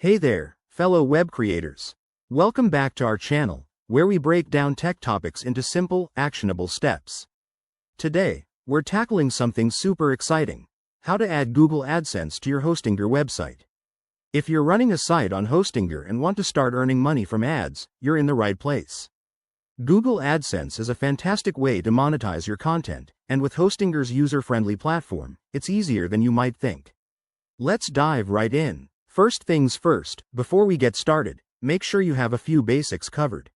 Hey there, fellow web creators. Welcome back to our channel, where we break down tech topics into simple, actionable steps. Today, we're tackling something super exciting: how to add Google AdSense to your Hostinger website. If you're running a site on Hostinger and want to start earning money from ads, you're in the right place. Google AdSense is a fantastic way to monetize your content, and with Hostinger's user-friendly platform, it's easier than you might think. Let's dive right in. First things first, before we get started, make sure you have a few basics covered.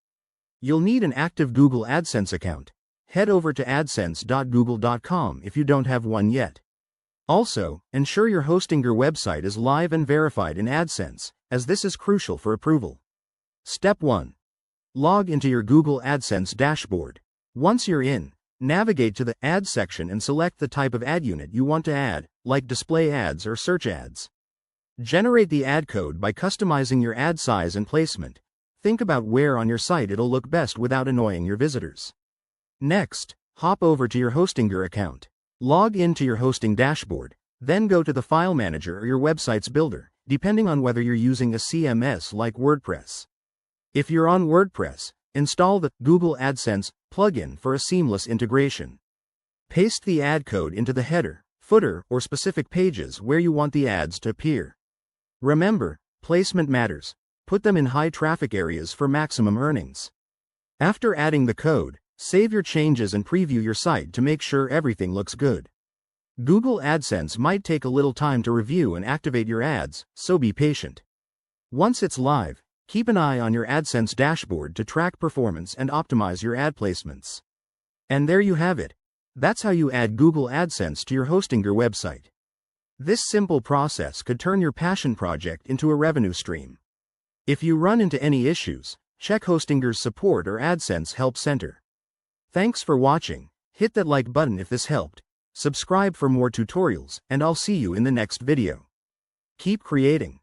You'll need an active Google AdSense account. Head over to adsense.google.com if you don't have one yet. Also, ensure your Hostinger website is live and verified in AdSense, as this is crucial for approval. Step 1. Log into your Google AdSense dashboard. Once you're in, navigate to the Ads section and select the type of ad unit you want to add, like display ads or search ads. Generate the ad code by customizing your ad size and placement. Think about where on your site it'll look best without annoying your visitors. Next, hop over to your Hostinger account. Log into your hosting dashboard, then go to the file manager or your website's builder, depending on whether you're using a CMS like WordPress. If you're on WordPress, install the Google AdSense plugin for a seamless integration. Paste the ad code into the header, footer, or specific pages where you want the ads to appear. Remember, placement matters. Put them in high traffic areas for maximum earnings. After adding the code, save your changes and preview your site to make sure everything looks good. Google AdSense might take a little time to review and activate your ads, so be patient. Once it's live, keep an eye on your AdSense dashboard to track performance and optimize your ad placements. And there you have it. That's how you add Google AdSense to your Hostinger website. This simple process could turn your passion project into a revenue stream. If you run into any issues, check Hostinger's support or AdSense help center. Thanks for watching. Hit that like button if this helped. Subscribe for more tutorials, and I'll see you in the next video. Keep creating.